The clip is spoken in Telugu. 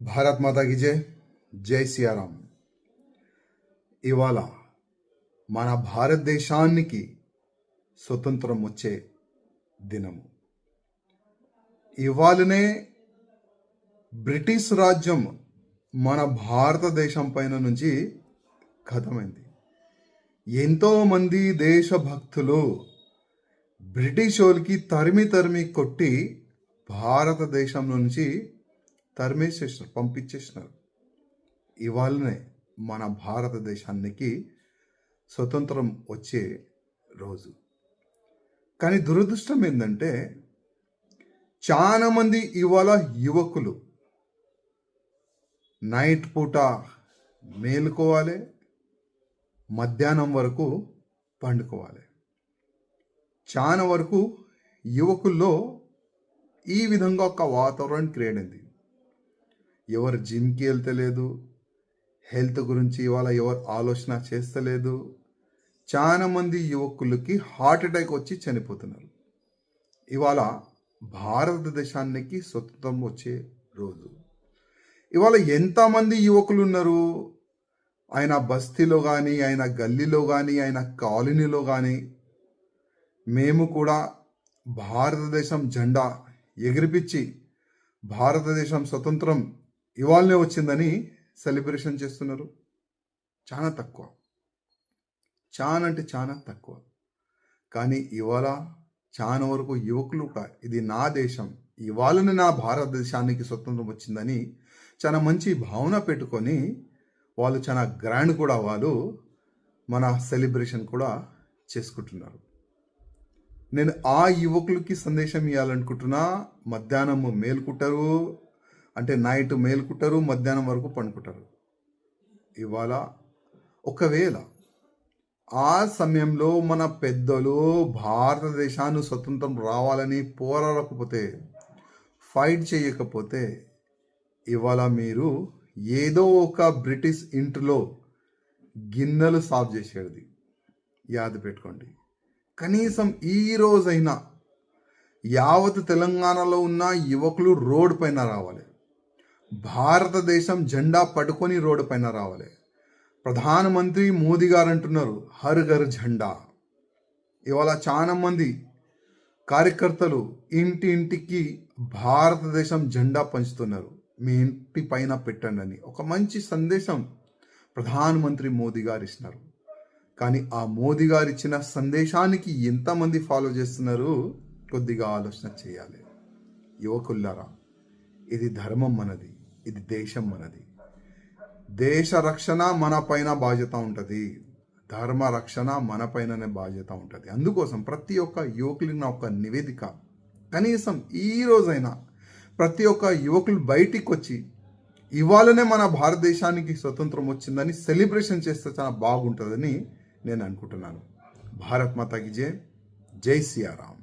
భారత్ మాతా కీ జై. జై సియారాం. ఇవాళ మన భారతదేశానికి స్వతంత్రం వచ్చే దినము. ఇవాళనే బ్రిటిష్ రాజ్యం మన భారతదేశం పైన నుంచి ఖతమైంది. ఎంతోమంది దేశభక్తులు బ్రిటిష్ వాళ్ళకి తరిమి కొట్టి భారతదేశం నుంచి తరిమేసేసినారు, పంపించేసినారు. ఇవాళనే మన భారతదేశానికి స్వతంత్రం వచ్చే రోజు. కానీ దురదృష్టం ఏంటంటే చాలా మంది ఇవాళ యువకులు నైట్ పూట మేలుకోవాలి, మధ్యాహ్నం వరకు పండుకోవాలి. చాలా వరకు యువకుల్లో ఈ విధంగా ఒక వాతావరణం క్రియేట్ అయింది. ఎవరు జిమ్కి వెళ్తలేదు, హెల్త్ గురించి ఇవాళ ఎవరు ఆలోచన చేస్తలేదు. చాలా మంది యువకులకి హార్ట్ అటాక్ వచ్చి చనిపోతున్నారు. ఇవాళ భారతదేశానికి స్వతంత్రం వచ్చే రోజు. ఇవాళ ఎంతమంది యువకులు ఉన్నారు, ఆయన బస్తీలో కానీ, ఆయన గల్లీలో కానీ, ఆయన కాలనీలో కానీ మేము కూడా భారతదేశం జెండా ఎగిరిపించి భారతదేశం స్వతంత్రం ఇవాళనే వచ్చిందని సెలబ్రేషన్ చేస్తున్నారు. చాలా తక్కువ, చాలా అంటే చాలా తక్కువ. కానీ ఇవాళ చాలా వరకు యువకులు ఇది నా దేశం, ఇవాళనే నా భారతదేశానికి స్వతంత్రం వచ్చిందని చాలా మంచి భావన పెట్టుకొని వాళ్ళు చాలా గ్రాండ్ కూడా వాళ్ళు మన సెలబ్రేషన్ కూడా చేసుకుంటున్నారు. నేను ఆ యువకులకి సందేశం ఇవ్వాలనుకుంటున్నా. మధ్యాహ్నం మేలుకుంటారు అంటే నైట్ మేలుకుంటారు, మధ్యాహ్నం వరకు పండుకుంటారు. ఇవాళ ఒకవేళ ఆ సమయంలో మన పెద్దలు భారతదేశాన్ని స్వతంత్రం రావాలని పోరాడకపోతే, ఫైట్ చేయకపోతే ఇవాళ మీరు ఏదో ఒక బ్రిటిష్ ఇంటిలో గిన్నెలు సాఫ్ చేసేది. యాద పెట్టుకోండి. కనీసం ఈ రోజైనా యావత్ తెలంగాణలో ఉన్న యువకులు రోడ్డు పైన రావాలి, భారతదేశం జెండా పట్టుకొని రోడ్డు పైన రావాలి. ప్రధానమంత్రి మోదీ గారు అంటున్నారు హర్ ఘర్ జెండా. ఇవాళ చాలా మంది కార్యకర్తలు ఇంటింటికి భారతదేశం జెండా పంచుతున్నారు. మీ ఇంటి పైన పెట్టండి అని ఒక మంచి సందేశం ప్రధానమంత్రి మోదీ గారు ఇస్తున్నారు. కానీ ఆ మోదీ గారు ఇచ్చిన సందేశానికి ఎంతమంది ఫాలో చేస్తున్నారు కొద్దిగా ఆలోచన చేయాలి. యువకుల్లారా, ఇది ధర్మం మనది, ఇది దేశం మనది. దేశ రక్షణ మన పైన బాధ్యత ఉంటుంది, ధర్మ రక్షణ మన పైననే బాధ్యత ఉంటుంది. అందుకోసం ప్రతి ఒక్క యువకులకి ఒక నివేదిక, కనీసం ఈ రోజైనా ప్రతి ఒక్క యువకులు బయటికి వచ్చి ఇవాళనే మన భారతదేశానికి స్వతంత్రం వచ్చిందని సెలబ్రేషన్ చేస్తే చాలా బాగుంటుందని నేను అనుకుంటున్నాను. భారత్ మాతా కీ జై. జై సియారాం.